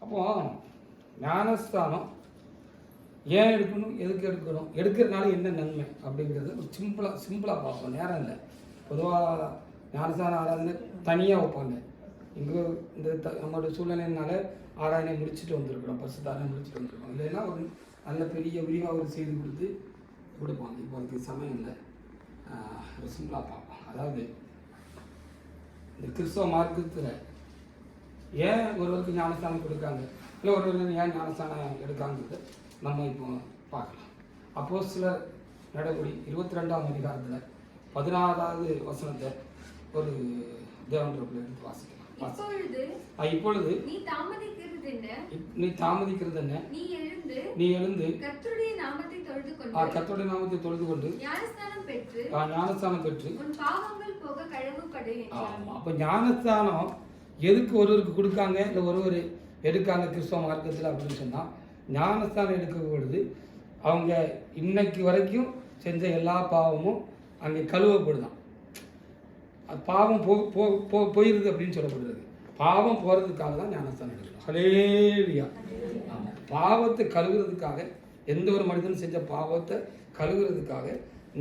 அப்போ ஞானஸ்தானம் ஏன் எடுக்கணும், எதுக்கு எடுக்கணும், எடுக்கிறதுனால என்ன நன்மை அப்படிங்கிறது ஒரு சிம்பிளாக பார்ப்போம். நேரம் இல்லை. பொதுவாக ஞானஸ்தான ஆராதனை தனியாக வைப்பாங்க. இங்கே இந்த நம்மளோட சூழ்நிலையினால ஆராதனை முடிச்சுட்டு வந்திருக்கிறோம், பரிசுத்தாராதனை முடிச்சுட்டு வந்திருக்கோம். இல்லைன்னா ஒரு நல்ல பெரிய விரிவாக ஒரு செய்தி கொடுத்து கொடுப்பாங்க. இப்போ அதுக்கு சமயம் இல்லை. ஒரு சிம்பிளாக பார்ப்போம். அதாவது இந்த கிறிஸ்தவ மார்க்கத்தில் ஏன் ஒருவருக்கு ஞானஸ்தானம் கொடுக்காங்க, இல்லை ஒருவருக்கு ஏன் ஞானஸ்தானம் எடுக்காங்கிறது நம்ம இப்போ பார்க்கலாம். அப்போஸ்தலர் நடவடி 22ஆம் அதிகாரத்தில் 16வது வசனத்தை ஒரு தேவனுடைய எடுத்து வாசிக்கலாம். இப்பொழுது நீ தாமதிக்கிறது என்ன, நீ எழுந்து கர்த்தருடைய நாமத்தை தொழுது கொண்டு ஞானஸ்தானம் பெற்று. அப்ப ஞானஸ்தானம் எதுக்கு ஒருவருக்கு கொடுக்காங்க, இல்லை ஒருவர் எடுக்காங்க கிறிஸ்தவ மார்க்கத்தில் அப்படின்னு சொன்னா, ஞானஸ்தானம் எடுக்கும் பொழுது அவங்க இன்னைக்கு வரைக்கும் செஞ்ச எல்லா பாவமும் அங்கே கழுவப்படுதான். பாவம் போயிருது அப்படின்னு சொல்லப்படுறது. பாவம் போகிறதுக்காக தான் ஞானஸ்தானம் எடுக்கணும். ஹல்லேலூயா. ஆமாம், பாவத்தை கழுவுறதுக்காக, எந்த ஒரு மனிதனும் செஞ்ச பாவத்தை கழுவுறதுக்காக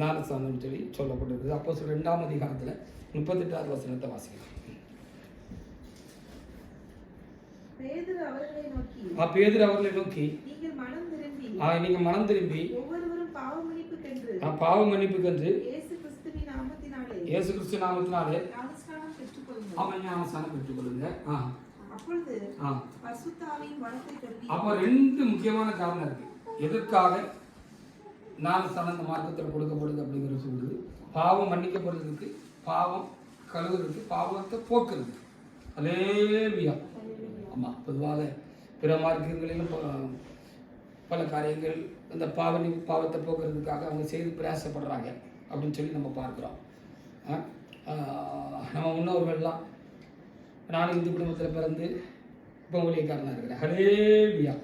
ஞானஸ்தானம் சொல்லி சொல்லப்பட்டிருக்குது. அப்போஸ்தலர் 2ஆம் அதிகாரத்தில் 38வது வசனத்தை வாசிக்கலாம். பேதுரு அவர்களை நோக்கி நீங்கள் மனம் திரும்பி பாவ மன்னிப்புக்கென்று இயேசு கிறிஸ்து நாமத்தினாலே அவன் ஞானஸ்தானம் பெற்றுக்கொள்ளுங்க. அப்போ 2 முக்கியமான காரணம் இருக்கு எதற்காக ஞானஸ்தானம் இந்த மார்க்கத்தில் கொடுக்கப்படுது அப்படிங்கிற சொல்லுது. பாவம் மன்னிக்கப்படுறதுக்கு, பாவம் கழுவுறதுக்கு, பாவத்தை போக்குறதுக்கு. ஹல்லேலூயா. ஆமாம், பொதுவாக பிற மார்க்கங்களிலும் பல காரியங்கள் இந்த பாவத்தை போக்குறதுக்காக அவங்க செய்து பிரயாசப்படுறாங்க அப்படின்னு சொல்லி நம்ம பார்க்குறோம். நம்ம முன்னோர்கள்லாம், நானும் இந்து குடும்பத்தில் பிறந்து இப்போ ஊழியக்காரனாக இருக்கிறேன். ஹல்லேலூயா.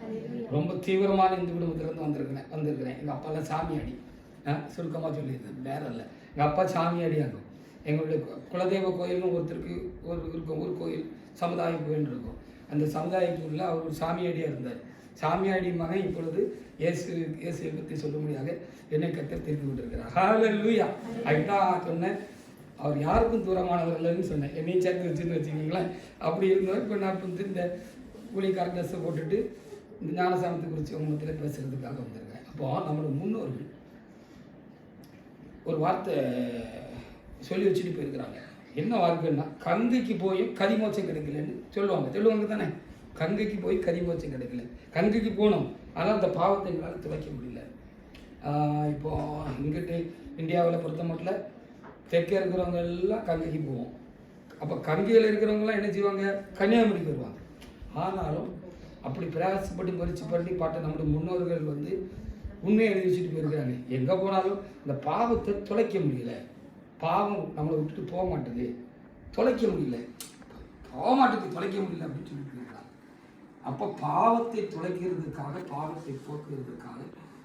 ரொம்ப தீவிரமான இந்து குடும்பத்திலேருந்து வந்திருக்கிறேன். எங்கள் அப்பாலாம் சாமியாடி, சுருக்கமாக சொல்லியிருந்தேன், வேற இல்லை. எங்கள் அப்பா சாமியாடியாக இருக்கும். எங்களுடைய குலதெய்வ கோயில்னு ஒருத்தருக்கு இருக்கும், ஒரு கோயில் சமுதாய கோயில் இருக்கும். அந்த சமுதாயத்துக்குள்ள அவர் ஒரு சாமியாடியாக இருந்தார். சாமியாடி மகன் இப்பொழுது இயேசுவை பற்றி சொல்லும்படியாக என்னை கர்த்தர் தீர்த்து கொண்டிருக்கிறார். ஹல்லேலூயா. அதுதான் சொன்னேன், அவர் யாருக்கும் தூரமானவர் இல்லைன்னு சொன்னேன். என்னையும் சேர்த்து வச்சுன்னு வச்சுக்கிங்களேன். அப்படி இருந்தவர் இப்போ நான் வந்து இந்த கூலிக்கார ட்ரெஸ்ஸை போட்டுட்டு இந்த ஞானஸ்தானத்தை குறித்து உங்கத்தில் பேசுகிறதுக்காக வந்திருக்கேன். அப்போது நம்மளோட முன்னோர்கள் ஒரு வார்த்தை சொல்லி வச்சுட்டு போயிருக்கிறாங்க. என்ன வார்த்தைன்னா, கங்கைக்கு போய் கதிமோச்சம் கிடைக்கலன்னு சொல்லுவாங்க தானே. கங்கைக்கு போய் கதிமோச்சம் கிடைக்கல. கங்கைக்கு போகணும், ஆனால் அந்த பாவத்தை எங்களால் துவைக்க முடியல. இப்போது இங்கிட்டு இந்தியாவில் பொறுத்த மட்டும் தெற்கே இருக்கிறவங்க எல்லாம் கங்கைக்கு போவோம். அப்போ கங்கையில் இருக்கிறவங்களாம் என்ன செய்வாங்க, கன்னியாகுமரிக்கு வருவாங்க. ஆனாலும் அப்படி பிரயாசப்பட்டு பறித்து பண்ணி பாட்ட நம்முடைய முன்னோர்கள் வந்து உண்மையை எழுதி வச்சுட்டு போயிருக்கிறாங்க. எங்கே போனாலும் இந்த பாவத்தை துளைக்க முடியல. பாவம் நம்மளை விட்டுட்டு போக மாட்டேது, தொலைக்க முடியல அப்படின்னு சொல்லி போயிருக்கிறாங்க. அப்போ பாவத்தை துளைக்கிறதுக்காக, பாவத்தை போக்குறதுக்காக,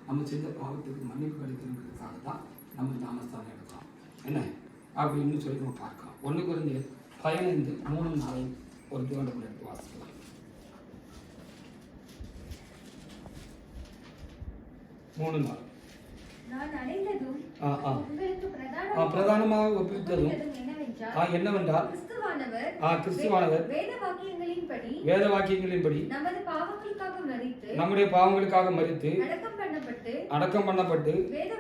நம்ம செஞ்ச பாவத்துக்கு மன்னிப்பு கிடைக்கிறதுக்காக தான் நம்ம ஞானஸ்தானம் எடுக்கிறோம். என்ன அப்படின்னு சொல்லி நம்ம பார்க்கலாம். 1 கொரிந்தியர் 15:3-4 ஒரு தேவனுடைய எடுத்து வாசிக்கலாம். 3-4 பிரதானமாக ஒப்பித்ததும் என்னவென்றால், கிறிஸ்துவானவர் வேத வாக்கியங்களின்படி நம்முடைய பாவங்களுக்காக மரித்து அடக்கம் பண்ணப்பட்டு வேத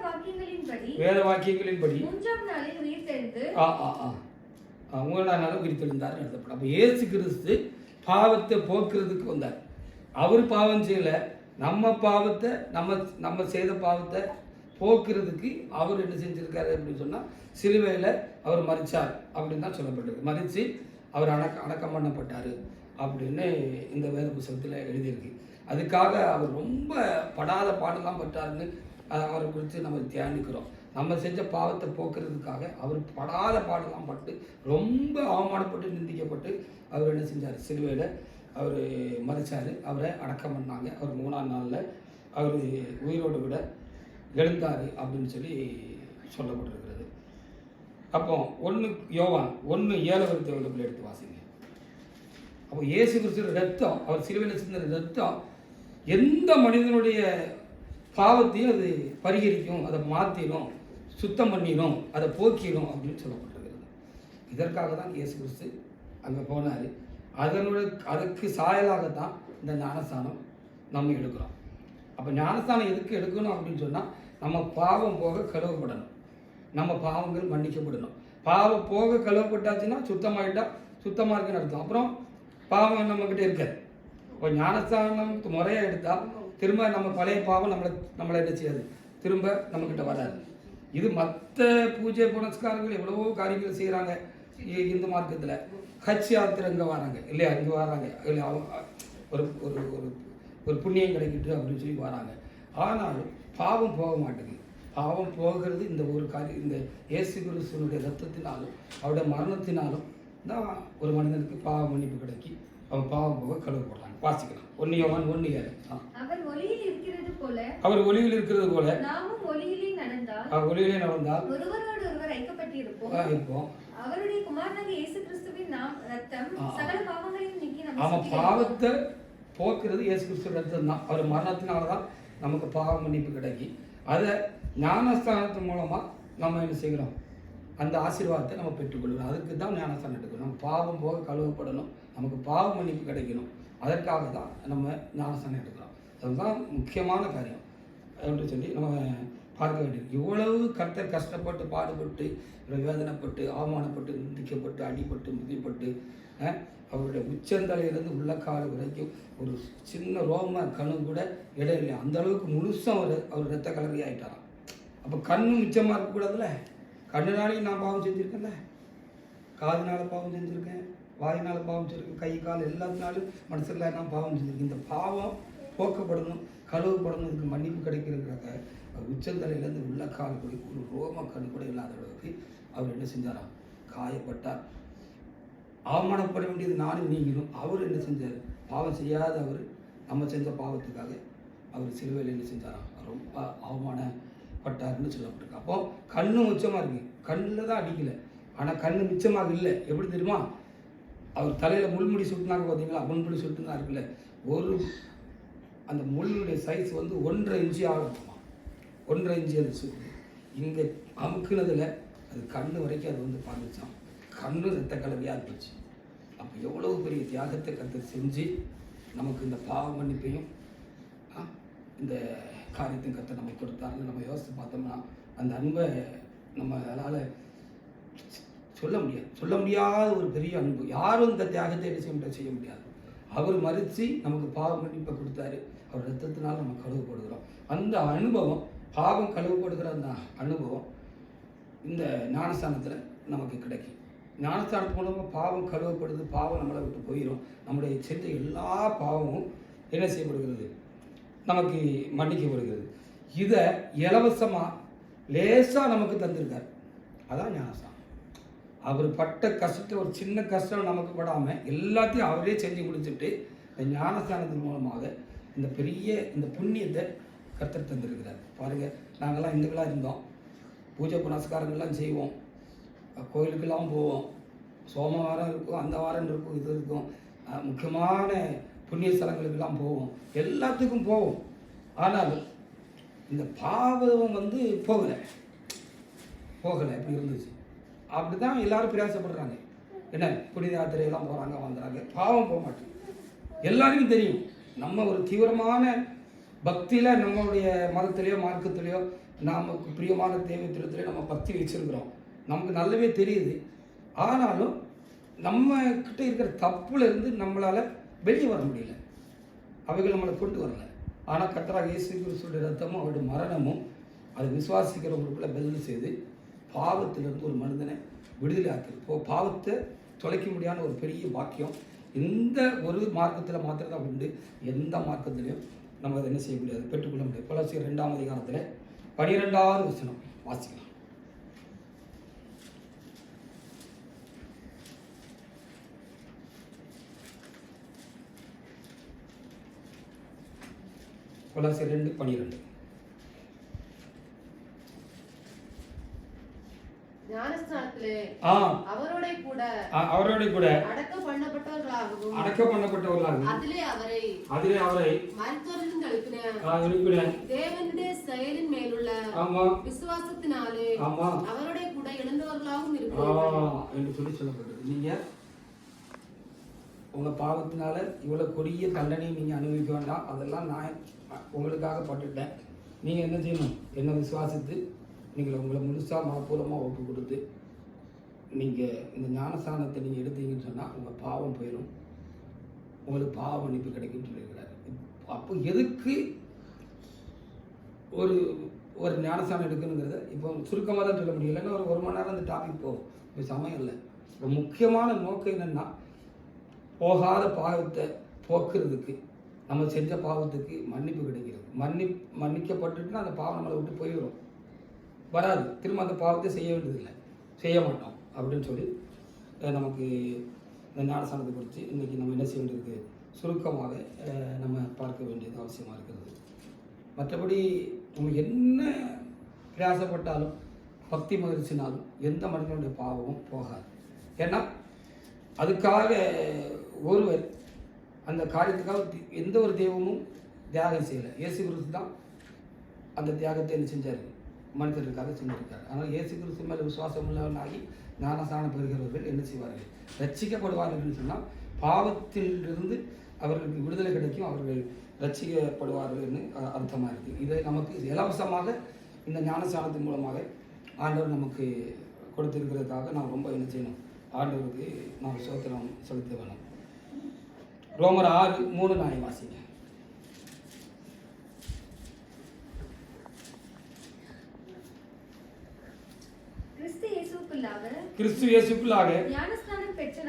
வாக்கியங்களின்படி 3ஆம் நாள் உயிர்த்தெழுந்தார் எழுதப்படும். அப்போ இயேசு கிறிஸ்து பாவத்தை போக்குறதுக்கு வந்தார். அவர் பாவம் செய்யல, நம்ம பாவத்தை நம்ம செய்த பாவத்தை போக்குறதுக்கு அவர் என்ன செஞ்சிருக்காரு அப்படின்னு சொன்னால், சிலுவையில் அவர் மரித்தார் அப்படின்னு தான் சொல்லப்பட்டிருக்கு. மரித்து அவர் அடக்கம் பண்ணப்பட்டார் அப்படின்னு இந்த வேத புத்தகத்தில் எழுதியிருக்கு. அதுக்காக அவர் ரொம்ப படாத பாடெல்லாம் பட்டாருன்னு அவரை குறித்து நம்ம தியானிக்கிறோம். நம்ம செஞ்ச பாவத்தை போக்குறதுக்காக அவர் படாத பாடெல்லாம் பட்டு ரொம்ப அவமானப்பட்டு நிந்திக்கப்பட்டு அவர் என்ன செஞ்சார், சிலுவையில் அவர் மரித்தார். அவரை அடக்கம் பண்ணாங்க. அவர் 3ஆம் நாளில் அவர் உயிரோடு விட எழுந்தார் அப்படின்னு சொல்லி சொல்லப்பட்டிருக்கிறது. அப்போ 1 யோவான் 1:7 எடுத்து வாசிங்க. அப்போ இயேசு கிறிஸ்துவோட ரத்தம், அவர் சிலுவையில் சிந்தின ரத்தம் எந்த மனிதனுடைய பாவத்தையும் அது பரிகரிக்கும், அதை மாற்றிடும், சுத்தம் பண்ணிடும், அதை போக்கிடும் அப்படின்னு சொல்லப்பட்டிருக்கிறது. இதற்காக தான் இயேசு கிறிஸ்து அங்கே போனார். அதுக்கு சாயலாகத்தான் இந்த ஞானஸ்தானம் நம்ம எடுக்கிறோம். அப்போ ஞானஸ்தானம் எதுக்கு எடுக்கணும் அப்படின்னு சொன்னால், நம்ம பாவம் போக கழுவப்படணும், நம்ம பாவங்கள் மன்னிக்கப்படணும். பாவம் போக கழுவப்பட்டாச்சுன்னா சுத்தமாக இருக்குன்னு அர்த்தம். அப்புறம் பாவம் நம்மக்கிட்ட இருக்காது. இப்போ ஞானஸ்தானம் முறையாக எடுத்தால் திரும்ப நம்ம பழைய பாவம் நம்மளை என்ன செய்யாது, திரும்ப நம்மக்கிட்ட வராது. இது மற்ற பூஜை புனஸ்காரங்கள் எவ்வளவோ காரியங்கள் செய்கிறாங்க இந்து மார்க்கத்தில். ஹஜ் யாத்திரை இங்கே வராங்க இல்லையா, இங்கே வராங்க இல்லை, ஒரு ஒரு ஒரு புண்ணியம் கிடைக்கிட்டு அப்படின்னு சொல்லி வராங்க. ஆனாலும் பாவம் போக மாட்டேங்குது. பாவம் போகிறது இந்த ஒரு காரியம், இந்த இயேசு கிறிஸ்துவினுடைய ரத்தத்தினாலும் அவருடைய மரணத்தினாலும் தான் ஒரு மனிதனுக்கு பாவ மன்னிப்பு கிடைக்கி அவன் பாவம் போக கழுவப்படுறாங்க. வாசிக்கலாம். 1 யோவான் 1:7. அவர் ஒளியில் இருக்கிறது போல நாமும் ஒளியிலே நடந்தால் ஒருவரோடு ஒருவர் ஐக்கியப்பட்டிருப்போம். அவருடைய குமாரனாகிய இயேசு கிறிஸ்துவின் ரத்தம் சகல பாவங்களையும் நீக்கி நம்ம பாவத்தை போக்குறது இயேசு கிறிஸ்து ரத்தம் தான். அவர் மரணத்தினால தான் நமக்கு பாவ மன்னிப்பு கிடைக்கி. அதை ஞானஸ்தானத்தின் மூலமாக நம்ம என்ன செய்கிறோம், அந்த ஆசீர்வாதத்தை நம்ம பெற்றுக்கொள்கிறோம். அதுக்கு தான் ஞானஸ்தானம் எடுக்கணும். நம்ம பாவம் போக கழுவப்படணும், நமக்கு பாவ மன்னிப்பு கிடைக்கணும். அதற்காக தான் நம்ம ஞானஸ்தானம் எடுக்கிறோம். அதுதான் முக்கியமான காரியம் என்று சொல்லி நம்ம பார்க்க வேண்டியது. இவ்வளவு கர்த்தர் கஷ்டப்பட்டு பாடுபட்டு வேதனைப்பட்டு அவமானப்பட்டு நிந்திக்கப்பட்டு அடிபட்டு மிதிப்பட்டு அவருடைய உச்சந்தலையிலேருந்து உள்ளக்காடு வரைக்கும் ஒரு சின்ன ரோம கணு கூட இடையில அந்த அளவுக்கு முழுசும் அவர் ரத்த கலரி ஆகிட்டாராம். அப்போ கண்ணு மிச்சமாக இருக்கக்கூடாதுல்ல. கண்ணுனாலையும் நான் பாவம் செஞ்சுருக்கேன்ல, காதுனால பாவம் செஞ்சுருக்கேன், வாயினால் பாவம் செஞ்சுருக்கேன், கை கால் எல்லாத்தினாலும் மனசில் நான் பாவம் செஞ்சுருக்கேன். இந்த பாவம் போக்கப்படணும், கழுவப்படணும், இதுக்கு மன்னிப்பு கிடைக்கிறதுக்காக உச்சந்தலையிலேருந்து உள்ளக்கால் கூட ஒரு ரோம கணு கூட இல்லாத அளவுக்கு அவர் என்ன செஞ்சாராம், காயப்பட்டார். அவமானப்பட வேண்டியது நானும் நீங்களும். அவர் என்ன செஞ்சார், பாவம் செய்யாத அவர் நம்ம செஞ்ச பாவத்துக்காக அவர் சிலுவையில் என்ன செஞ்சாராம், ரொம்ப அவமானப்பட்டார்னு சொல்லப்பட்டிருக்கு. அப்போ கண்ணும் மிச்சமாக இருக்குது, கண்ணில் தான் அடிக்கலை, ஆனால் கண்ணு மிச்சமாக இல்லை. எப்படி தெரியுமா, அவர் தலையில் முள்முடி சுட்டினாங்க பார்த்தீங்களா, முள்முடி சுட்டுனா இருக்குல்ல, ஒரு அந்த முள்ளுடைய சைஸ் வந்து 1.5 இன்ச்சு ஆகுமா, 1.5 இன்ச்சு அது சுட்டு இங்கே அமுக்குனதில் அது கண்ணு வரைக்கும் அது வந்து பாதிச்சான். கண்ணு ரத்த கலவையாக இருந்துச்சு. அப்போ எவ்வளவு பெரிய தியாகத்தை கருத்து செஞ்சு நமக்கு இந்த பாவ மன்னிப்பையும் இந்த காரியத்தையும் கருத்தை நமக்கு கொடுத்தாருன்னு நம்ம யோசித்து பார்த்தோம்னா அந்த அன்பை நம்ம அதனால் சொல்ல முடியாத ஒரு பெரிய அன்பு. யாரும் இந்த தியாகத்தை என்ன செய்ய முடியாது. அவர் மறித்து நமக்கு பாவ மன்னிப்பை கொடுத்தாரு. அவர் ரத்தத்தினால் நம்ம கழுவப்படுகிறோம். அந்த அனுபவம், பாவம் கழுவப்படுகிற அந்த அனுபவம் இந்த ஞானஸ்தானத்தில் நமக்கு கிடைக்கும். ஞானஸ்தானத்து மூலமாக பாவம் கழுவப்படுது, பாவம் நம்மளை விட்டு போயிடும். நம்முடைய செஞ்ச எல்லா பாவமும் என்ன செய்யப்படுகிறது, நமக்கு மன்னிக்கப்படுகிறது. இதை இலவசமாக லேசாக நமக்கு தந்திருக்கார். அதான் ஞானஸ்தானம். அவர் பட்ட கஷ்டத்தை, ஒரு சின்ன கஷ்டம் நமக்கு படாமல் எல்லாத்தையும் அவரே செஞ்சு முடிச்சுட்டு இந்த ஞானஸ்தானத்தின் மூலமாக இந்த பெரிய இந்த புண்ணியத்தை கர்த்தர் தந்திருக்கிறார். பாருங்கள், நாங்கள்லாம் இந்துக்களாக இருந்தோம், பூஜை புனஸ்காரங்கள்லாம் செய்வோம், கோயிலுக்கெல்லாம் போவோம், சோமவாரம் இருக்கும், அந்த வாரம் இருக்கும், இது இருக்கும், முக்கியமான புண்ணிய ஸ்தலங்களுக்கெல்லாம் போவோம், எல்லாத்துக்கும் போவோம். ஆனால் இந்த பாவம் வந்து போகலை எப்படி இருந்துச்சு. அப்படி தான் எல்லாரும் பிரயாசப்படுறாங்க. என்ன புனித யாத்திரையெல்லாம் போகிறாங்க, வந்துடுறாங்க, பாவம் போக மாட்டேன். எல்லாருக்கும் தெரியும் நம்ம ஒரு தீவிரமான பக்தியில் நம்மளுடைய மதத்திலேயோ மார்க்கத்திலேயோ நமக்கு பிரியமான தெய்வத்திலேயோ நம்ம பக்தி வச்சுருக்கிறோம், நமக்கு நல்லாவே தெரியுது. ஆனாலும் நம்மக்கிட்ட இருக்கிற தப்புலேருந்து நம்மளால் வெளியே வர முடியல, அவைகள் நம்மளை கொண்டு வரல. ஆனால் கர்த்தராகிய இயேசு கிறிஸ்துவின் ரத்தமும் அவருடைய மரணமும் அதை விசுவாசிக்கிறவங்களுக்குள்ள பதில் செய்து பாவத்திலிருந்து ஒரு மனிதனை விடுதலை ஆக்கிருக்கு. பாவத்தை தொலைக்க முடியாத ஒரு பெரிய பாக்கியம் இந்த ஒரு மார்க்கத்தில் மாத்திரம் தான் உண்டு. எந்த மார்க்கத்திலையும் நம்ம அதை என்ன செய்ய முடியாது, பெற்றுக்கொள்ள முடியாது. கொலோசியர் 2ஆம் அதிகாரத்தில் 12வது வசனம் வாசிக்கலாம். கொலோசியர் 2:12. ஞானஸ்நானத்திலே அவரோட கூட அடக்கம் அடக்கம் பண்ணப்பட்டவர்களாகவும் அதிலே அவரை எழுப்பின தேவனுடைய செயலின் மேலுள்ள ஆமா விசுவாசத்தினாலே ஆமா அவருடைய கூட எழுந்தவர்களாகவும் இருக்கிறார்கள் என்று சொல்லப்பட்டது. நீங்க உங்க பாவத்தினால இவ்வளவு கொடிய தண்டனை நீங்க அனுபவிக்க வேண்டாம், அதெல்லாம் நான் உங்களுக்காக பட்டுட்டேன். நீங்க என்ன செய்யணும்? என்ன விசுவாசித்து நீங்கள் உங்களை முழுசா மனப்பூர்வமாக ஒப்பு கொடுத்து நீங்கள் இந்த ஞானஸ்தானத்தை நீங்கள் எடுத்தீங்கன்னு சொன்னால் உங்கள் பாவம் போயிடும், உங்களுக்கு பாவ மன்னிப்பு கிடைக்கும்னு சொல்லியிருக்கிறார். அப்போ எதுக்கு ஒரு ஒரு ஞானஸ்தானம் எடுக்கணுங்கிறத இப்போ சுருக்கமாக தான் சொல்ல முடியல. இல்லைன்னா ஒரு மணி நேரம் அந்த டாபிக் போகும், இப்போ சமயம் இல்லை. இப்போ முக்கியமான நோக்கம் என்னென்னா போகாத பாவத்தை போக்குறதுக்கு, நம்ம செஞ்ச பாவத்துக்கு மன்னிப்பு கிடைக்கிறது. மன்னிக்கப்பட்டுட்டுனா அந்த பாவம் நம்மளை விட்டு போயிடும், வராது, திரும்ப அந்த பாவத்தை செய்ய வேண்டியதில்லை, செய்ய மாட்டோம் அப்படின்னு சொல்லி நமக்கு இந்த ஞானஸ்தானத்தை குறித்து இன்றைக்கி நம்ம என்ன செய்ய வேண்டியது சுருக்கமாக நம்ம பார்க்க வேண்டியது அவசியமாக இருக்கிறது. மற்றபடி நம்ம என்ன பிரயாசப்பட்டாலும் பக்தி மகிழ்ச்சினாலும் எந்த மனிதனுடைய பாவமும் போகாது. ஏன்னா அதுக்காக ஒருவர் அந்த காரியத்துக்காக எந்த ஒரு தெய்வமும் தியாகம் செய்யலை. இயேசு கிறிஸ்து தான் அந்த தியாகத்தை என்ன செஞ்சார்? மனிதர்களுக்காக செஞ்சிருக்காரு. ஆனால் இயேசு கிறிஸ்து மேலே விசுவாசம் உள்ளவனாகி ஞானஸ்தானம் பெறுகிறவர்கள் என்ன செய்வார்கள்? ரட்சிக்கப்படுவார்கள் சொன்னால் பாவத்திலிருந்து அவர்களுக்கு விடுதலை கிடைக்கும், அவர்கள் ரட்சிக்கப்படுவார்கள்னு அர்த்தமாக இருக்குது. இதை நமக்கு இலவசமாக இந்த ஞானஸ்தானத்தின் மூலமாக ஆண்டவர் நமக்கு கொடுத்திருக்கிறதுக்காக நாம் ரொம்ப என்ன செய்யணும்? ஆண்டவருக்கு நாம் ஸ்தோத்திரம் செலுத்த வேணும். ரோமர் 6:3 வாசிங்க. கிறிஸ்து இயேசுக்குள்ளாக ஞானஸ்நானம் பெற்ற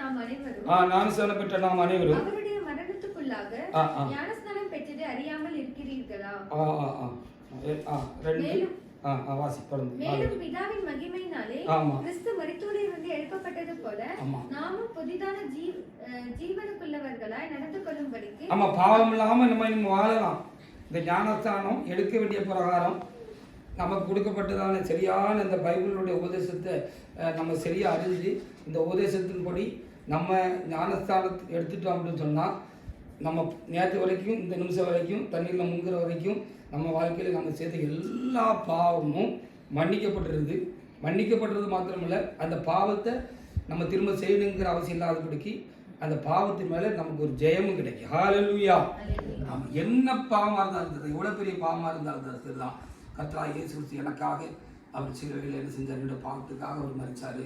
நாம் அனைவரும் அவருடைய மரணத்துக்குள்ளாக ஞானஸ்நானம் பெற்றதை அறியாமல் இருக்கிறீர்களா? மேலும் பிதாவின் மகிமையினாலே கிறிஸ்து மரித்தோரிலிருந்து எழுப்பப்பட்டது போல நாமும் புதிதான ஜீவனுக்குள்ளவர்களாய் நடந்து கொள்ளும்படிக்கு பாவம் இல்லாம நம்ம வாழலாம். இந்த ஞானஸ்தானம் எடுக்க வேண்டிய பிரகாரம் நமக்கு கொடுக்கப்பட்டதான சரியான இந்த பைபிளுடைய உபதேசத்தை நம்ம சரியாக அறிஞ்சு இந்த உபதேசத்தின்படி நம்ம ஞானஸ்தானத்தை எடுத்துட்டோம் அப்படின்னு சொன்னால் நம்ம நேற்று வரைக்கும் இந்த நிமிஷம் வரைக்கும் தண்ணீரில் முங்குற வரைக்கும் நம்ம வாழ்க்கையில் நம்ம செய்த எல்லா பாவமும் மன்னிக்கப்பட்டிருது மாத்திரமில்லை, அந்த பாவத்தை நம்ம திரும்ப செய்யணுங்கிற அவசியம் இல்லாதபடிக்கு அந்த பாவத்தின் மேலே நமக்கு ஒரு ஜெயமும் கிடைக்கும். ஹல்லேலூயா. நம்ம என்ன பாவமாக இருந்தாலும் சரி, எவ்வளோ பெரிய பாவமாக இருந்தாலும் சரிதான், கர்த்தராகிய இயேசு கிறிஸ்து எனக்காக அவர் சிலுவையில் என்ன செஞ்சார்? என்னோட பாவத்துக்காக அவர் மரித்தார்.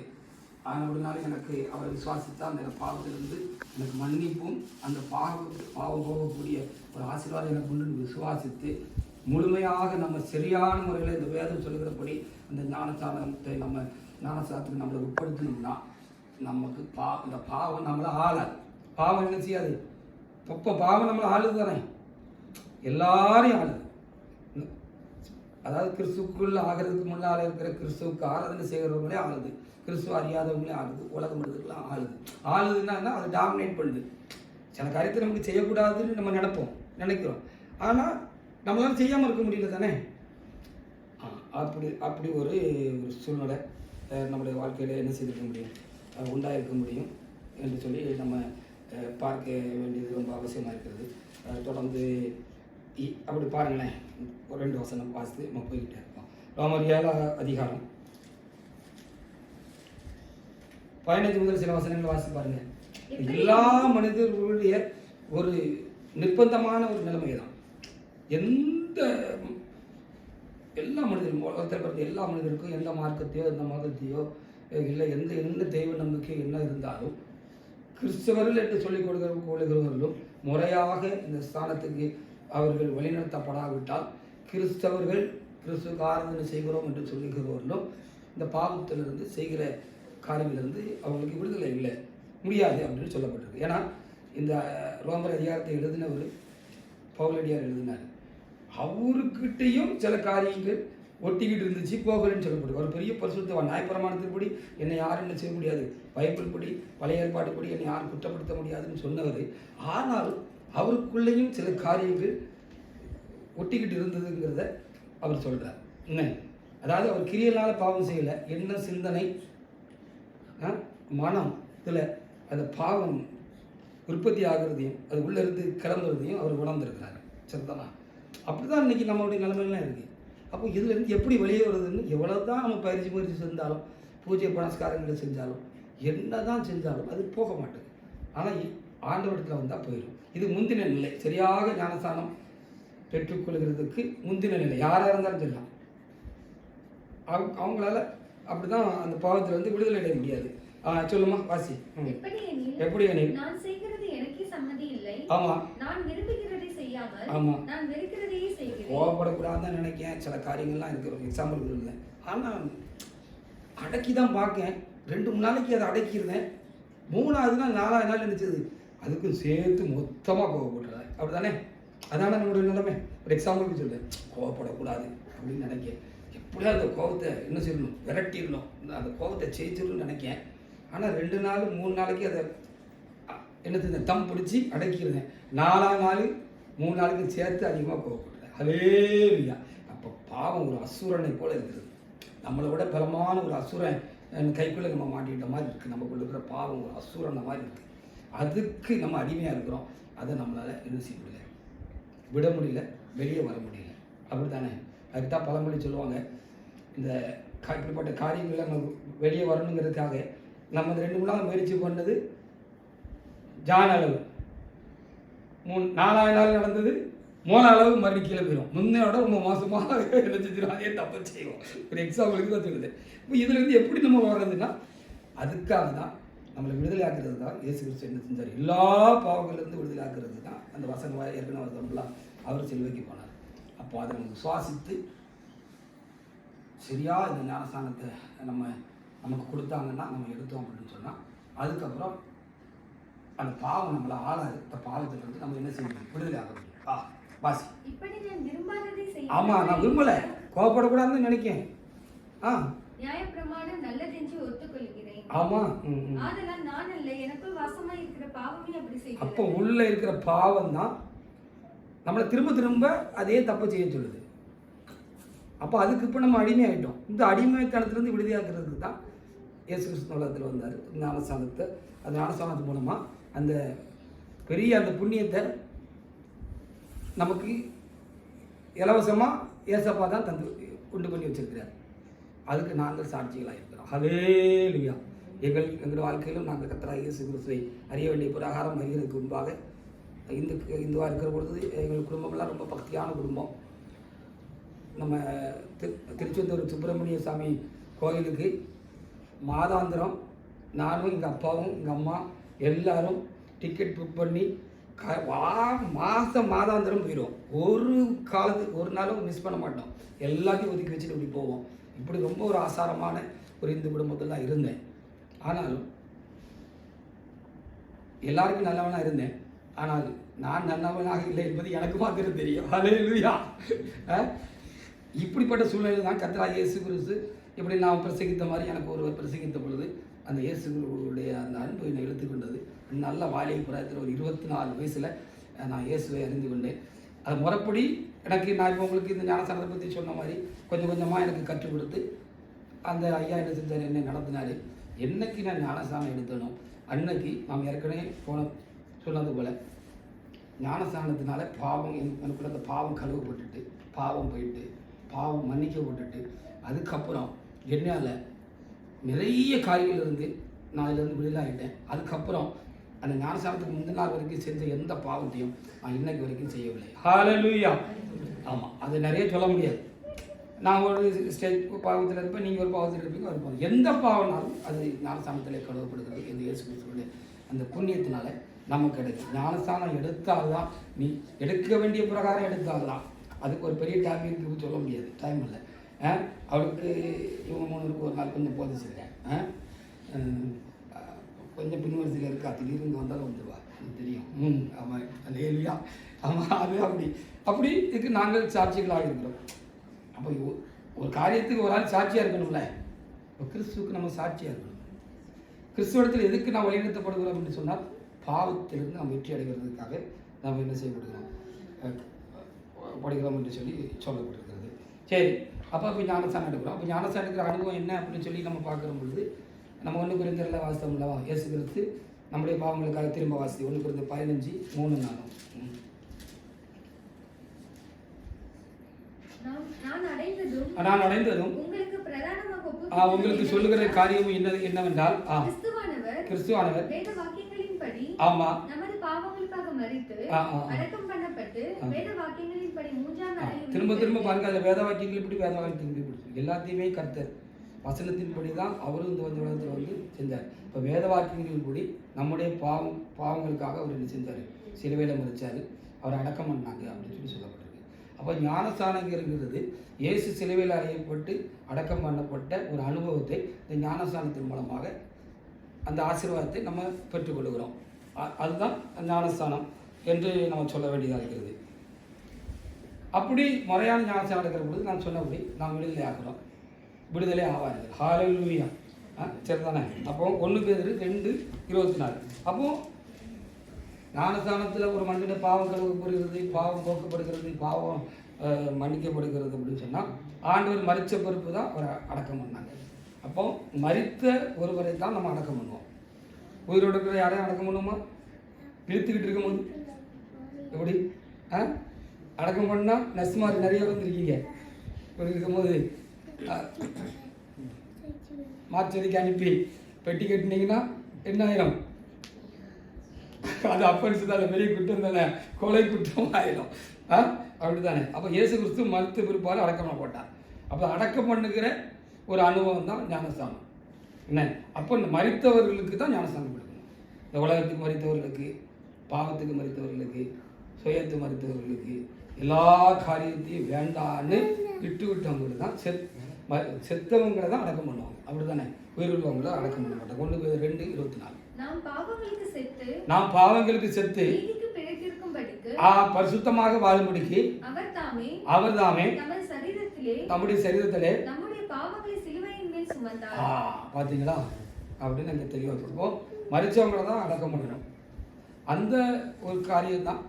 ஆனவுடனால எனக்கு அவரை விசுவாசித்தா அந்த பாவத்திலிருந்து எனக்கு மன்னிப்பும் அந்த பாவம் போகக்கூடிய ஒரு ஆசீர்வாதம் எனக்கு உண்டு விசுவாசித்து முழுமையாக நம்ம சரியான முறையில் இந்த வேதம் சொல்லுகிறபடி அந்த ஞானஸ்தானத்தை நம்ம ஞானஸ்தானத்துக்கு நம்மளை உட்படுத்தணும்னா நமக்கு இந்த பாவம் நம்மளை ஆளாது. பாவம் என்ன செய்யாது? பாவம் நம்மளை ஆளுது தானே, எல்லாரையும் ஆளுது. அதாவது கிறிஸ்துக்குள்ள ஆகிறதுக்கு முன்னால் இருக்கிற கிறிஸ்துவுக்கு ஆராதனை செய்கிறவங்களே ஆளுது, கிறிஸ்துவ அறியாதவங்களே ஆளுது, உலகம் முழுதுலாம் ஆளுதுன்னா அது டாமினேட் பண்ணுது. சில காரியத்தை நமக்கு செய்யக்கூடாதுன்னு நம்ம நினைக்கிறோம், ஆனால் நம்மளால செய்யாமல் இருக்க முடியல தானே. அப்படி ஒரு சூழ்நிலை நம்முடைய வாழ்க்கையில் என்ன செய்திருக்க முடியும், உண்டாயிருக்க முடியும் என்று சொல்லி நம்ம பார்க்க வேண்டியது ரொம்ப அவசியமாக இருக்கிறது. தொடர்ந்து அப்படி பாருங்களேன், ஒரு 2 வசனம் வாசித்து நம்ம போய்கிட்டே இருக்கோம். ரோமர் 7 15 முதல் சில வசனங்களை வாசித்து பாருங்க. எல்லா மனிதர்களுடைய ஒரு நிர்பந்தமான ஒரு நிலைமை தான். எல்லா மனிதர்களும் உலகத்தில் பிறந்த எல்லா மனிதருக்கும் எந்த மார்க்கத்தையோ எந்த மதத்தையோ இல்லை எந்த தெய்வ நம்பிக்கை என்ன இருந்தாலும் கிறிஸ்தவர்கள் என்று சொல்லிக் கொள்கிறவர்களும் முறையாக இந்த ஸ்தானத்துக்கு அவர்கள் வழிநடத்தப்படாவிட்டால் கிறிஸ்தவர்கள் கிறிஸ்துவ ஆராதனை செய்கிறோம் என்று சொல்லுகிறவர்களும் இந்த பாவத்திலிருந்து செய்கிற காரியங்களிலிருந்து அவங்களுக்கு விடுதலை இல்லை, முடியாது அப்படின்னு சொல்லப்பட்டிருக்கு. ஏன்னா இந்த ரோமர் அதிகாரத்தை எழுதினவர் பவுலடியார் எழுதினார். அவருக்கிட்டையும் சில காரியங்கள் ஒட்டிக்கிட்டு இருந்துச்சு, போகலன்னு சொல்லப்படும். ஒரு பெரிய பரிசுத்தவான், நியாயப்பிரமாணத்தின்படி என்னை யாரும் என்ன செய்ய முடியாது, பைபிள் படி பழைய ஏற்பாட்டுப்படி என்னை யாரும் குற்றப்படுத்த முடியாதுன்னு சொன்னவர். ஆனாலும் அவருக்குள்ளேயும் சில காரியங்கள் ஒட்டிக்கிட்டு இருந்ததுங்கிறத அவர் சொல்கிறார். என்ன அதாவது அவர் கிரியலால் பாவம் செய்யலை, என்ன சிந்தனை மனம் இதில் அந்த பாவம் உற்பத்தி ஆகுறதையும் அது உள்ளே இருந்து கிளம்புறதையும் அவர் உணர்ந்திருக்கிறாரு. சரிதானா? அப்படி தான் இன்றைக்கி நம்மளுடைய நிலைமைலாம் இருக்குது. அப்போ இதுலேருந்து எப்படி வெளியே வருதுன்னு எவ்வளோ தான் நம்ம பயிற்சி செஞ்சாலும், பூஜை புனஸ்காரங்களை செஞ்சாலும், என்ன தான் செஞ்சாலும் அது போக மாட்டேங்குது. ஆனால் ஆண்டவரிடத்தில் வந்தால் போயிடும். இது முந்தின நிலை. சரியாக ஞானஸ்தானம் பெற்றுக்கொள்கிறதுக்கு முந்தின நிலை. யாராக இருந்தாலும் சொல்லலாம். அவங்களால அப்படி தான் அந்த பாவத்தில் வந்து விடுதலை அடைய முடியாது. சொல்லுமா, வாசி. எப்படி எனில் நான் செய்கிறது எனக்கே சம்மதி இல்லை. ஆமா, நான் விரும்புகிறதை செய்யாமல் ஆமா, நான் வெறுக்கிறதையே செய்கிறேன். கோவப்படக்கூடாதுன்னு நினைக்கிறேன். சில காரியங்கள்லாம் எனக்கு ஒரு எக்ஸாம்பிள் இல்லை. ஆனால் அடக்கி தான் பார்க்கேன். 2-3 நாளைக்கு அதை அடக்கியிருந்தேன். 3வது நாள் 4வது நாள் நினைச்சது அதுக்கும் சேர்த்து மொத்தமாக கோவப்படுறாரு. அப்படி தானே? அதான நம்மளுடைய நிலைமை. ஒரு எக்ஸாம்பிளுக்கு சொல்கிறேன். கோவப்படக்கூடாது அப்படின்னு நினைக்கிறேன். எப்படியா அந்த கோவத்தை என்ன செய்யணும், விரட்டிடணும், அந்த கோவத்தை ஜெயிச்சிடணும்னு நினைக்கிறேன். ஆனால் 2 நாள் 3 நாளைக்கு அதை என்ன செஞ்சேன், தம் பிடிச்சி அடக்கிடுவேன். 4ஆம் நாள் 3 நாளுக்கு சேர்த்து அதிகமாக கோவப்படுறேன். ஹல்லேலூயா. அப்போ பாவம் ஒரு அசுரனை போல இருக்குது. நம்மளை விட பலமான ஒரு அசுரன் கைக்குள்ளே நம்ம மாட்டிக்கிட்ட மாதிரி இருக்குது. நமக்குள்ள இருக்கிற பாவம் ஒரு அசுரனை மாதிரி இருக்குது. அதுக்கு நம்ம அடிமையாக இருக்கிறோம். அதை நம்மளால் என்ன செய்ய முடியல, விட முடியல, வெளியே வர முடியல. அப்படி தானே? அதுக்கு தான் பழமொழி சொல்லுவாங்க, இந்த இப்படிப்பட்ட காரியங்களில் நம்ம வெளியே வரணுங்கிறதுக்காக நம்ம 2-3 நாள் முயற்சி பண்ணது ஜான அளவு, 4வது நாள் நடந்தது 3 அளவு மறுபடியும் கீழே போயிடும். முன்னோட ரொம்ப மோசமாக நினைச்சிடும். அதே தப்பு செய்வோம். ஒரு எக்ஸாம்பிளுக்கு தான் சொல்லுது. இப்போ இதுலேருந்து எப்படி நம்ம வர்றதுன்னா, அதுக்காக தான் நம்மளை விடுதலை ஆக்குறது தான் இயேசு கிறிஸ்து என்ன செஞ்சார். எல்லா பாவங்கள்லேருந்து விடுதலை ஆக்குறது தான் அந்த வசனம் ஏற்கனவே வருதோம்லாம் அவர் சிலுவைக்கு போனார். அப்போ அதை நம்ம சுவாசித்து சரியாக இந்த ஞானஸ்தானத்தை நமக்கு கொடுத்தாங்கன்னா நம்ம எடுத்தோம் அப்படின்னு சொன்னால், அதுக்கப்புறம் அந்த பாவம் நம்மளை ஆளாது. இந்த பாவத்தில் வந்து நம்ம என்ன செய்யணும், விடுதலை ஆக முடியும். வாசி. ஆமாம், நான் விரும்பலை, கோவப்படக்கூடாதுன்னு நினைக்கிறேன். நியாயப்பிரமாணம் நல்லதென்று ஒத்துக்கொள்கிறேன். ஆமாம். ஆதலால் நான் அல்ல, எனக்குள் வாசமா இருக்கிற பாவமே அப்படி செய்கிறது. அப்போ உள்ள இருக்கிற பாவம் தான் நம்மளை திரும்ப திரும்ப அதே தப்பு செய்ய சொல்லுது. அப்போ அதுக்கு இப்போ நம்ம அடிமையாகிட்டோம். இந்த அடிமைத்தனத்திலேருந்து விடுதலையாக்குறதுக்கு தான் இயேசு கிறிஸ்து உலகத்தில் வந்தார். ஞானஸ்தானத்தை, அந்த ஞானஸ்தானத்து மூலமாக அந்த பெரிய அந்த புண்ணியத்தை நமக்கு இலவசமாக ஏசப்பா தான் உண்டு பண்ணி வச்சிருக்கிறார். அதுக்கு நாங்கள் சாட்சிகளாக இருக்கிறோம். ஹல்லேலூயா. எங்கள் வாழ்க்கையிலும் நாங்கள் கர்த்தராகிய இயேசு கிறிஸ்துவை அறிய வேண்டிய பிரகாரம் அறிகிறதுக்கு முன்பாக இந்துவாக இருக்கிற பொழுது எங்கள் குடும்பம்லாம் ரொம்ப பக்தியான குடும்பம். நம்ம திருச்செந்தூர் சுப்பிரமணிய சாமி கோயிலுக்கு மாதாந்திரம் நானும் எங்கள் அப்பாவும் எங்கள் அம்மா எல்லாரும் டிக்கெட் புக் பண்ணி மாதாந்திரம் போயிடுவோம். ஒரு நாளும் மிஸ் பண்ண மாட்டோம். எல்லாத்தையும் ஒதுக்கி வச்சுட்டு இப்படி போவோம். இப்படி ரொம்ப ஒரு ஆசாரமான ஒரு இந்து குடும்பத்தில் தான் இருந்தேன். ஆனாலும் எல்லாருக்கும் நல்லவனாக இருந்தேன். ஆனால் நான் நல்லவனாக இல்லை என்பது எனக்கு மாத்திரம் தெரியும். ஹல்லேலூயா. இப்படிப்பட்ட சூழ்நிலை தான் கர்த்தராகிய இயேசு கிறிஸ்து இப்படி நான் பிரசங்கித்த மாதிரி எனக்கு ஒருவர் பிரசங்கித்த பொழுது அந்த இயேசுடைய அந்த அன்பு என்னை இழுத்துக்கொண்டது. நல்ல வாலிப பிராயத்தில் ஒரு 24 வயசில் நான் இயேசுவை அறிந்து கொண்டேன். அது முறைப்படி எனக்கு நான் இப்போ உங்களுக்கு இந்த ஞானஸ்தானத்தை பற்றி சொன்ன மாதிரி கொஞ்சம் கொஞ்சமாக எனக்கு கற்றுக் கொடுத்து அந்த ஐயா என்ன செஞ்சார், என்னை நடத்தினார். என்னைக்கு நான் ஞானஸ்தானம் எடுத்தனோ அன்னைக்கு நாம் ஏற்கனவே சொன்னது போல் ஞானஸ்தானத்தினால பாவம் எனக்குள்ள அந்த பாவம் கழுவப்பட்டுட்டு, பாவம் போயிட்டு, பாவம் மன்னிக்கப்பட்டுட்டு, அதுக்கப்புறம் என்னால் நிறைய காரியங்கள் இருந்து நான் இதிலேருந்து விடுதலை ஆகிட்டேன். அதுக்கப்புறம் அந்த ஞானஸ்தானத்துக்கு முந்தின நாள் வரைக்கும் செஞ்ச எந்த பாவத்தையும் நான் இன்னைக்கு வரைக்கும் செய்யவில்லை. ஹல்லேலூயா. ஆமாம், அது நிறைய சொல்ல முடியாது. நான் ஒரு ஸ்டேஜ் பாவத்தில் இருப்பேன், நீங்கள் ஒரு பாவத்தில் இருப்பீங்க, ஒரு பாவம் எந்த பாவனாலும் அது ஞானஸ்தானத்தில் கழுவப்படுகிறது. இந்த இயேசு கிறிஸ்துவினுடைய அந்த புண்ணியத்தினால நமக்கு கிடைக்கும். ஞானஸ்தானம் எடுத்தால்தான், நீ எடுக்க வேண்டிய பிரகாரம் எடுத்தால்தான். அதுக்கு ஒரு பெரிய டைம் இருக்குது, சொல்ல முடியாது, டைம் இல்லை. அவளுக்கு இவங்க 3 பேருக்கு ஒரு நாள் கொஞ்சம் போதிச்சிருக்கேன். கொஞ்சம் பின்வரிசையில் இருக்கா, திடீர்னு வந்தாலும் வந்துடுவா, எனக்கு தெரியும். ஆமாம், அல்லேலூயா. ஆமாம், அது அப்படி இதுக்கு நாங்கள் சாட்சிகளாக இருக்கிறோம். அப்போ ஒரு காரியத்துக்கு ஒரு ஆள் சாட்சியாக இருக்கணும்ல. இப்போ கிறிஸ்துவுக்கு நம்ம சாட்சியாக இருக்கணும். கிறிஸ்துவத்தில் எதுக்கு நாம் வழிநடத்தப்படுகிறோம் என்று சொன்னால், பாவத்திலிருந்து நாம் வெற்றி அடைகிறதுக்காக நாம் என்ன செய்யப்படுகிறோம் படிக்கிறோம் என்று சொல்லி சொல்லப்பட்டிருக்கிறது. சரி, அப்போ ஞானஸ்தானம் எடுக்கிறோம். அப்போ ஞானஸ்தானம் எடுக்கிற அனுபவம் என்ன அப்படின்னு சொல்லி நம்ம பார்க்குற பொழுது, நம்ம 1 கொரிந்தியரில் வாசித்தோம்லவா, இயேசு கிறிஸ்து நம்முடைய பாவங்களுக்காக திரும்ப வாசி 1 Corinthians 15:3-4. நான் அடைந்ததும் உங்களுக்கு சொல்லுகிற காரியம் என்னவென்றால் கிறிஸ்துவானவர் ஆமா திரும்ப திரும்ப பாருங்க, அந்த வேத வாக்கியங்கள் இப்படி வேத வாக்கியங்கள் இப்படி எல்லாத்தையுமே கர்த்தர் வசனத்தின்படி தான் அவரும் இந்த உலகத்தில் வந்து செஞ்சார். இப்போ வேத வாக்கியங்களின்படி நம்முடைய பாவங்களுக்காக அவர் என்ன செஞ்சார்? சிலுவையில் மரிச்சார், அவர் அடக்கம் பண்ணாங்க அப்படின்னு சொல்லி சொல்லப்பட்டிருக்கு. அப்போ ஞானஸ்தானங்கிறது இயேசு சிலுவையில் அறையப்பட்டு அடக்கம் பண்ணப்பட்ட ஒரு அனுபவத்தை இந்த ஞானஸ்தானத்தின் மூலமாக அந்த ஆசீர்வாதத்தை நம்ம பெற்றுக்கொள்கிறோம். அதுதான் ஞானஸ்தானம் என்று நம்ம சொல்ல வேண்டியதாக இருக்கிறது. அப்படி முறையான ஞானஸ்தானம் எடுக்கிற பொழுது நான் சொன்னபடி நாம் விடுதலை ஆகிறோம், விடுதலை ஆவார்கள். ஹல்லேலூயா, சரிதானே? அப்போ 1 Peter 2:24. அப்போ ஞானஸ்தானத்தில் ஒரு மனிதனுடைய பாவம் கழுவப்படுகிறது, பாவம் போக்கப்படுகிறது, பாவம் மன்னிக்கப்படுகிறது அப்படின்னு சொன்னால் ஆண்டவர் மரித்த பொறுப்பு தான் அவரை அடக்கம் பண்ணாங்க. அப்போ மரித்த ஒருவரை தான் நம்ம அடக்கம் பண்ணுவோம். உயிரோடு இருக்கிற யாரையும் அடக்கம் பண்ணுவோமா? இழுத்துக்கிட்டு இருக்கும்போது எப்படி அடக்கம் பண்ணால் நர்சுமார் நிறைய வந்துருக்கீங்க. இப்படி இருக்கும்போது மாற்றடிக்கு அனுப்பி பெட்டி கட்டினீங்கன்னா என்ன ஆயிரும்? அது அப்பன்ஸ் தானே, பெரிய குற்றம் தானே, கொலை குற்றம் ஆயிடும். அப்படி தானே? அப்போ இயேசு கிறிஸ்து மருத்துவ பிற்பாடு அடக்கம் பண்ணப்பட்டார். அப்போ அடக்கம் பண்ணுகிற ஒரு அனுபவம் தான் ஞானஸ்தானம். என்ன? அப்போ மரித்தவர்களுக்கு தான் ஞானஸ்தானம் கொடுக்கணும். இந்த உலகத்துக்கு மரித்தவர்களுக்கு, பாவத்துக்கு மரித்தவர்களுக்கு, சுயத்து மரித்தவர்களுக்கு, எல்லா காரியத்தையும் வேண்டான்னு விட்டவங்களுக்கு தான் செத்தவங்களை தான் அடக்கம் பண்ணுவாங்க. அப்படி தானே? உயிருள்ளவங்களை அடக்கம் பண்ண மாட்டாங்க. 1 Peter 2:24. நாம் பாவங்களுக்கு செத்து பரிசுத்தமாக வாழும்படிக்கு அவர் தாமே நம்முடைய சரீரத்திலே பார்த்தீங்களா அப்படின்னு நாங்கள் தெளிவாக சொல்லுவோம். மரிச்சவங்களை தான் அடக்கம் பண்ணணும். அந்த ஒரு காரியம் தான்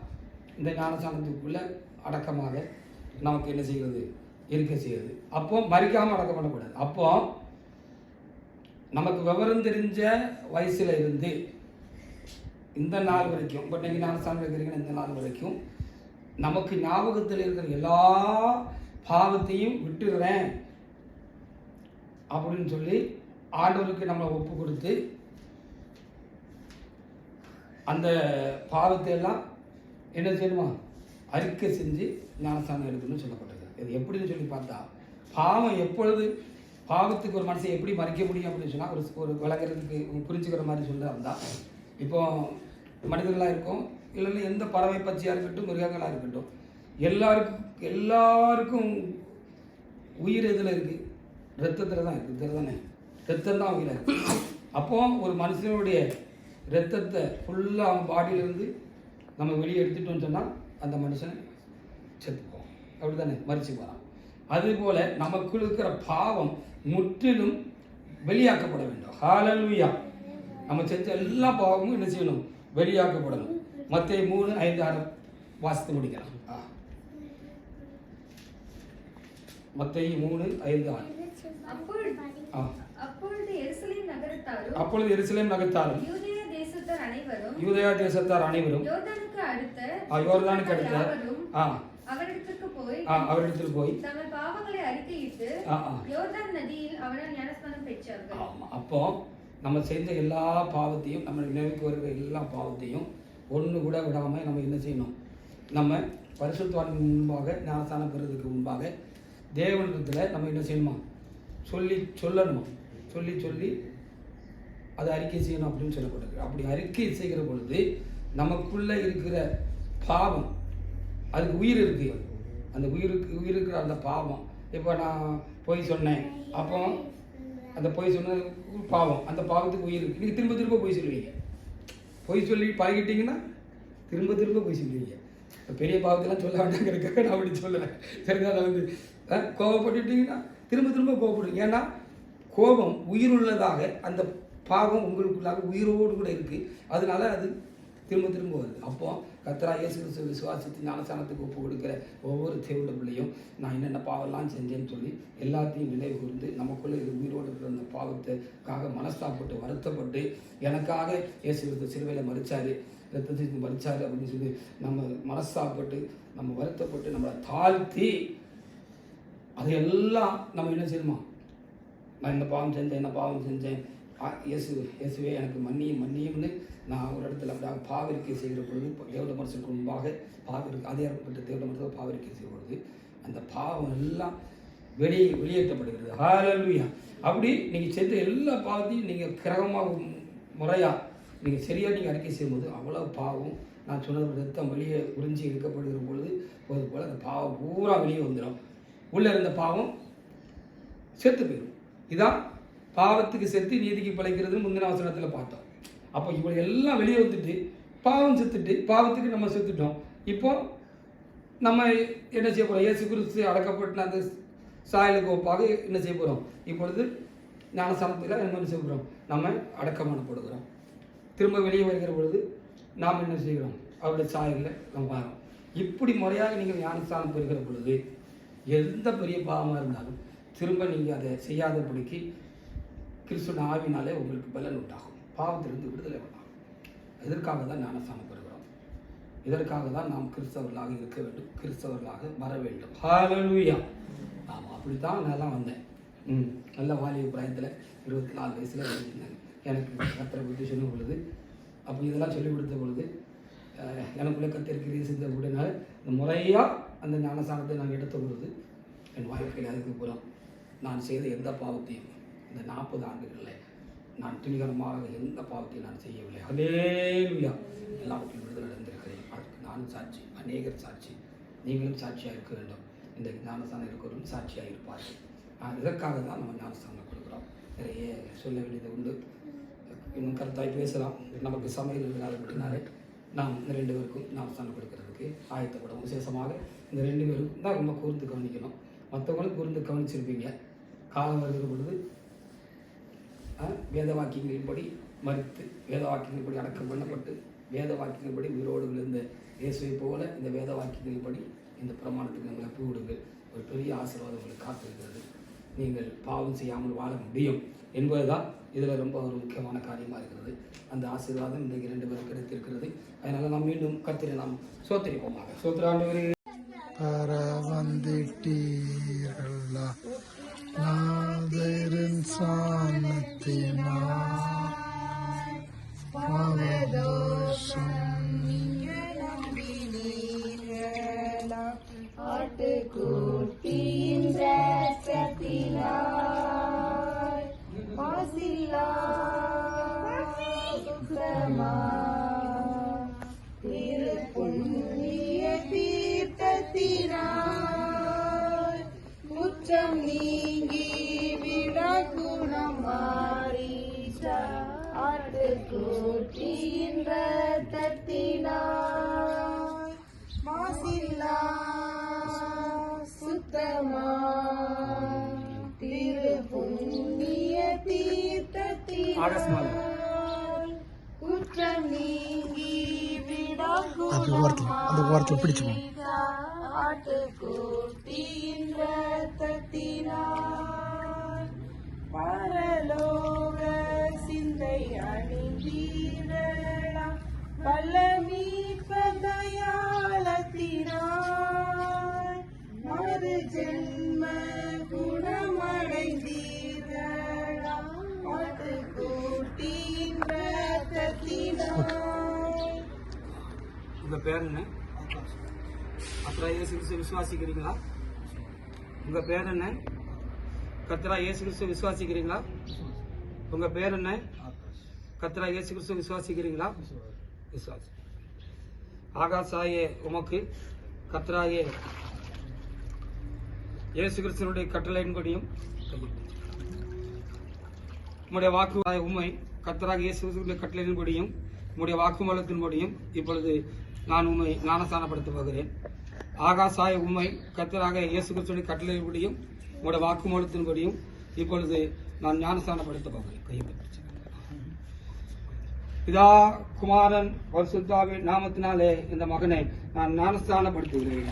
இந்த ஞானஸ்தானத்துக்குள்ள அடக்கமாக நமக்கு என்ன செய்கிறது? இருக்க செய்கிறது. அப்போ மறிக்காமல் அடக்கம் பண்ணக்கூடாது. அப்போ நமக்கு விவரம் தெரிஞ்ச வயசுல இருந்து இந்த நாள் வரைக்கும், இப்போ நீங்கள் ஞானஸ்தானம் இருக்கிறீங்கன்னா இந்த நாள் வரைக்கும் நமக்கு ஞாபகத்தில் இருக்கிற எல்லா பாவத்தையும் விட்டுடுறேன் அப்படின்னு சொல்லி ஆண்டவருக்கு நம்மளை ஒப்பு கொடுத்து அந்த பாவத்தை எல்லாம் என்ன செய்யணுமா? அறிக்கை செஞ்சு ஞானஸ்தானம் எடுக்கணும்னு சொல்லப்பட்டிருக்கு. இது எப்படின்னு சொல்லி பார்த்தா, பாவம் எப்பொழுது பாவத்துக்கு ஒரு மனுஷன் எப்படி மறைக்க முடியும் அப்படின்னு சொன்னால், ஒரு விளங்குறதுக்கு புரிஞ்சுக்கிற மாதிரி சொல்ல வந்தால், இப்போ மனிதர்களாக இருக்கும், இல்லைன்னா எந்த பறவை பச்சையாக இருக்கட்டும், மிருகங்களாக இருக்கட்டும், எல்லாருக்கும் உயிர் எதில் இருக்குது? ரத்தத்தில் தான் இருக்குது. தெரிதானே? ரத்தம் தான் உயிராக இருக்குது. அப்போ ஒரு மனுஷனுடைய ரத்தத்தை ஃபுல்லாக அவன் பாடியிலேருந்து நம்ம வெளியே எடுத்துட்டோம்னு சொன்னால் அந்த மனுஷன் செத்துப்போம். அப்படி தானே? மறிச்சு போகிறான். அதுபோல் நமக்குள் இருக்கிற பாவம் முற்றிலும் வெளியாக்கப்பட வேண்டும். ஹல்லேலூயா. நம்ம செஞ்ச எல்லா பாவமும் என்ன செய்யணும்? வெளியாக்கப்படணும். மத்தேயு 3:5-6 வாசித்து முடிக்கலாம். மத்தேயு 3:5-6. அப்பொழுது எருசலேம் நகரத்தாரும் யூதேயா தேசத்தார் அனைவரும் யோர்தானுக்கு அடுத்த அவரிடத்தில் போய் தங்கள் பாவங்களை அறிக்கையிட்டு யோர்தான் நதியில் அவரால் ஞானஸ்நானம் பெற்றார்கள். அப்போ நம்ம செஞ்ச எல்லா பாவத்தையும், நம்ம நினைவுக்கு வருகிற எல்லா பாவத்தையும் ஒன்று கூட விடாமல் நம்ம என்ன செய்யணும்? நம்ம பரிசுத்தவான் முன்பாக ஞானஸ்நானம் பெறுவதற்கு முன்பாக தேவனிடத்தில் நம்ம என்ன செய்யணுமா? சொல்லணுமா? சொல்லி அதை அறிக்கை செய்யணும் அப்படின்னு சொல்லப்பட்டிருக்கு. அப்படி அறிக்கை செய்கிற பொழுது நமக்குள்ளே இருக்கிற பாவம், அதுக்கு உயிர் இருக்குது. அந்த உயிர் இருக்கிற அந்த பாவம், இப்போ நான் பொய் சொன்னேன், அப்போ அந்த பொய் சொன்ன பாவம், அந்த பாவத்துக்கு உயிர் இருக்குது. நீங்கள் திரும்ப பொய் சொல்லுவீங்க. பொய் சொல்லி பழகிட்டீங்கன்னா திரும்ப பொய் சொல்லுவீங்க. பெரிய பாவத்தெல்லாம் சொல்ல வேண்டாங்கிறதுக்காக நான் அப்படி சொல்லுவேன். சரிதான்? நான் வந்து கோபப்பட்டுட்டீங்கன்னா திரும்ப கோபப்படுவீங்க. ஏன்னா கோபம் உயிருள்ளதாக, அந்த பாவம் உங்களுக்குள்ளாக உயிரோடு கூட இருக்குது. அதனால அது திரும்ப வருது. அப்போ கர்த்தராகிய இயேசு கிறிஸ்துவை விசுவாசித்து ஞானஸ்நானத்துக்கு ஒப்பு கொடுக்கிற ஒவ்வொரு தேவனுடைய பிள்ளையும் நான் என்னென்ன பாவம்லாம் செஞ்சேன்னு சொல்லி எல்லாத்தையும் நினைவு கூர்ந்து நமக்குள்ளே உயிரோடு இருக்கிற அந்த பாவத்துக்காக மனஸ்தாப்பட்டு வருத்தப்பட்டு எனக்காக இயேசு கிறிஸ்து சிலுவையில் மரிச்சாரு, ரத்தத்தை மரிச்சாரு அப்படின்னு சொல்லி நம்ம மனஸ்தாப்பட்டு நம்ம வருத்தப்பட்டு நம்மளை தாழ்த்தி அதையெல்லாம் நம்ம என்ன செய்யணுமா, நான் என்ன பாவம் செஞ்சேன் இயேசுவே எனக்கு மன்னியும்னு நான் ஒரு இடத்துல பாவரிக்கை செய்கிற பொழுது தேவட மனசுக்கு முன்பாக அதிகாரப்பட்ட தேவட மனசில் பாவரிக்கை செய்யும் பொழுது அந்த பாவம் எல்லாம் வெளியேற்றப்படுகிறது. ஹல்லேலூயா. அப்படி நீங்கள் செஞ்ச எல்லா பாவத்தையும் நீங்கள் கிரகமாக முறையாக நீங்கள் சரியாக நீங்கள் அறிக்கை செய்யும்போது அவ்வளோ பாவம் நான் சொன்னது ரத்தம் வெளியே உறிஞ்சி எடுக்கப்படுகிற பொழுது போல் அந்த பாவம் பூரா வெளியே வந்துடும். உள்ளே இருந்த பாவம் செத்து போயிடும். இதான் பாவத்துக்கு செத்து நீதிக்கு பிழைக்கிறதுன்னு முந்தின வசனத்தில் பார்த்தோம். அப்போ இவ்வளோ எல்லாம் வெளியே வந்துட்டு பாவம் செத்துட்டு பாவத்துக்கு நம்ம செத்துட்டோம். இப்போ நம்ம என்ன செய்ய போகிறோம், இயேசு கிறிஸ்து அடக்கப்பட்ட அந்த சாயலுக்கு ஒப்பாக என்ன செய்ய போகிறோம், இப்பொழுது ஞானஸ்நானத்தில் என்ன செய்ய போகிறோம், நம்ம அடக்கம் பண்ணப்படுகிறோம். திரும்ப வெளியே வருகிற பொழுது நாம் என்ன செய்கிறோம், அவருடைய சாயலில் நம்ம வரோம். இப்படி முறையாக நீங்கள் ஞானஸ்நானம் பெறுகிற பொழுது எந்த பெரிய பாவமாக இருந்தாலும் திரும்ப நீங்கள் அதை செய்யாதபடிக்கு கிறிஸ்துவின் ஆவினாலே உங்களுக்கு பலன் உண்டாகும், பாவத்திலிருந்து விடுதலை உண்டாகும். இதற்காக தான் ஞானஸ்நானம் பெறுகிறோம். இதற்காக தான் நாம் கிறிஸ்தவர்களாக இருக்க வேண்டும், கிறிஸ்தவர்களாக வர வேண்டும். ஹல்லேலூயா. ஆமாம், அப்படி தான் நான் தான் வந்தேன். நல்ல வாலிப பிராயத்தில் 24 வயசில் இருந்தேன். எனக்கு கர்த்தரை பற்றி சொல்லும் பொழுது அப்போ இதெல்லாம் சொல்லிக் கொடுத்த பொழுது எனக்குள்ளே கத்திருக்கிறீர்கள் செஞ்ச உடனே இந்த முறையாக அந்த ஞானஸ்நானத்தை நான் எடுத்த பொழுது என் வாழ்க்கையில் அதுக்கப்புறம் நான் செய்த எந்த பாவத்தையும் இந்த 40 ஆண்டுகளில் நான் துணிகரமாக எந்த பாவத்தையும் நான் செய்யவில்லை. ஹல்லேலூயா. எல்லாவற்றையும் விடுதலை அடைந்திருக்கிறேன். அதுக்கு நானும் சாட்சி, அநேகர் சாட்சி, நீங்களும் சாட்சியாக இருக்க வேண்டும். இந்த ஞானஸ்நானம் இருக்கிறவரும் சாட்சியாக இருப்பார்கள். இதற்காக தான் நம்ம ஞானஸ்நானம் கொடுக்குறோம். நிறைய சொல்ல வேண்டியது உண்டு, இன்னும் கருத்தாய் பேசலாம். நமக்கு சமையல் இல்லாத அப்படின்னாலே நாம் இந்த 2 பேருக்கும் ஞானஸ்நானம் கொடுக்கறதுக்கு ஆயத்தப்படும். விசேஷமாக இந்த 2 பேருக்கும் தான் ரொம்ப கூர்ந்து கவனிக்கணும். மற்றவங்களும் கூர்ந்து கவனிச்சிருப்பீங்க. காலம் வருகிற பொழுது வேத வாக்கியங்களின்படி மறித்து வேத வாக்கியங்களின்படி அடக்கம் பண்ணப்பட்டு வேத வாக்கியங்களின்படி உயிரோடு விழுந்த இயேசுவை போல இந்த வேத வாக்கியங்களின்படி இந்த பிரமாணத்துக்கு நம்மளை ஒப்புவிடுங்கள். ஒரு பெரிய ஆசீர்வாதம் உங்களுக்கு காத்திருக்கிறது. நீங்கள் பாவம் செய்யாமல் வாழ முடியும் என்பதுதான் இதில் ரொம்ப ஒரு முக்கியமான காரியமாக இருக்கிறது. அந்த ஆசீர்வாதம் இன்றைக்கு 2 பேரும் கிடைத்திருக்கிறது. அதனால் நாம் மீண்டும் கர்த்தரை நாம் சோத்திரிப்போமாக. சோத்திராண்டவரே, வந்துட்டீர்களா நாதரின் சாமத்தினார் பாவதோஷம் ஆட்டுக்குட்டியின் இரத்தத்தினாய் மாசில்லா திருப்புண்ணிய தீர்த்தத்தினாய் குற்றம் நீங்கி விட குணம் மாறிச்ச ஆட்டுக்குட்டியின் இரத்தத்தினாய் மாசில்லா சுத்தமா திருப்புண்ணிய தீர்த்தத்தினாய் குற்றம் நீங்கி விட அந்த பிடிச்சுக்கோ. ஆட்டுக்குட்டியின் இரத்தத்தினாய் பரலோக சிந்தை அணிந்தீர்களாம் பல்லமீட்பதயாளத்தினாய் மறு ஜென்ம குணமடைந்தீர்களாம் ஆட்டுக்குட்டியின் இரத்தத்தினாய். உங்க பேர் என்ன? கர்த்தராகிய இயேசு கிறிஸ்துவை விசுவாசிக்கிறீங்களா? உங்க பேர் என்ன? கர்த்தராகிய இயேசு கிறிஸ்துவை விசுவாசிக்கிறீங்களா? உங்க பேர் என்ன? கர்த்தராகிய இயேசு கிறிஸ்துவை விசுவாசிக்கிறீங்களா? விசுவாசி. ஆகாசாயே உமக்கு கர்த்தராகிய இயேசு கிறிஸ்துவினுடைய கட்டளையின்படியும் உம்முடைய வாக்கு உண்மை கர்த்தராகிய இயேசு கிறிஸ்துவினுடைய கட்டளையின்படியும் உம்முடைய வாக்குமூலத்தின்படியும் இப்பொழுது நான் உண்மை ஞானஸ்நானப்படுத்த போகிறேன். ஆகாசாய உண்மை கர்த்தராக இயேசு கிறிஸ்துவின் கட்டளையின்படியும் உங்களுடைய வாக்குமூலத்தின்படியும் இப்பொழுது நான் ஞானஸ்நானப்படுத்த போகிறேன். கையை பிதா குமாரன் பரிசுத்தாவின் நாமத்தினாலே இந்த மகனை நான் ஞானஸ்தானப்படுத்துகிறேன்.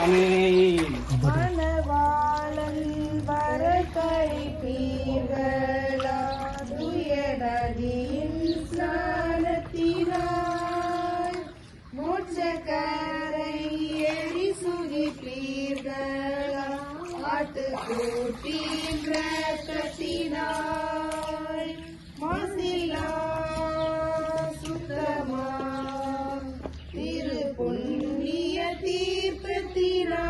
ஆமென். மணவாளன் வரக்கழிப்பீர்களா துயரதியின் ஸ்நானத்தினாய் மோட்சக்கரை ஏறி சுகிப்பீர்களா ஆட்டுக்கூட்டின் ரத்தத்தினாய் மாசிலா சுத்தமா திரு புண்ணிய தீர்ப்பத்தினாய்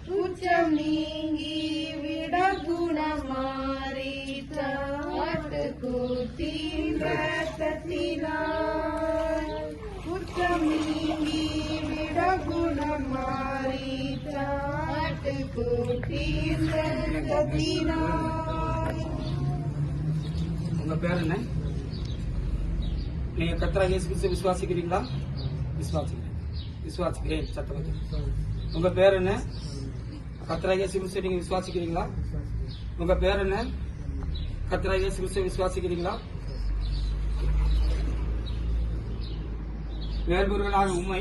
குற்றம் நீங்கி விட குணமாறிட்டாட்டுக்கூட்டின் ரத்தத்தினாய் குற்றம் நீங்கி விட குணமாறிட்டாட்டுக்கூட்டின் ரத்தத்தினாய். உங்க பேர் என்ன? நீங்க கர்த்தராகிய இயேசு கிறிஸ்துவை விசுவாசிக்கிறீங்களா? விசுவாசிக்கிறேன். சத்தம். உங்க பேர் என்ன? கர்த்தராகிய இயேசு கிறிஸ்துவை நீங்க விசுவாசிக்கிறீங்களா? உங்க பேர் என்ன? கர்த்தராகிய இயேசு கிறிஸ்துவை விசுவாசிக்கிறீங்களா? வேல்முருகனாக உம்மை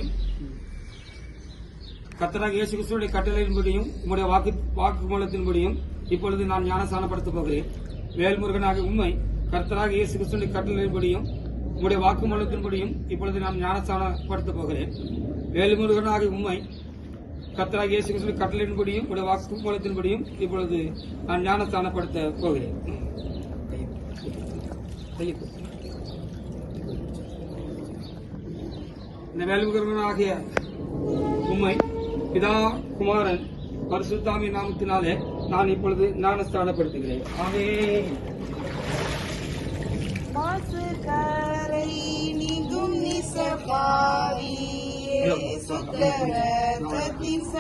கர்த்தராகிய இயேசு கிறிஸ்துவுடைய கட்டளையின்படியும் உம்முடைய வாக்குமூலத்தின்படியும் இப்பொழுது நான் ஞானஸ்தானப்படுத்தப் போகிறேன். வேல்முருகனாக உம்மை கர்த்தராகிய இயேசு கிறிஸ்துவுடைய கட்டளையின்படியும் உம்முடைய வாக்குமூலத்தின்படியும் இப்பொழுது நான் ஞானஸ்தானப்படுத்தப் போகிறேன். வேல்முருகனாக உம்மை கர்த்தராகிய இயேசு கிறிஸ்துவின் கட்டளையின்படியும் உடைய வாக்குமூலத்தின்படியும் இப்பொழுது நான் ஞானஸ்தானப்படுத்த போகிறேன். இந்த வேல்முருகனாகிய உம்மை பிதா குமாரன் பரிசுத்தாவின் நாமத்தினாலே நான் இப்பொழுது ஞானஸ்தானப்படுத்துகிறேன். ஆமென். மாசுகரை நீங்கும் நிசபாவியே சுத்தர சதிச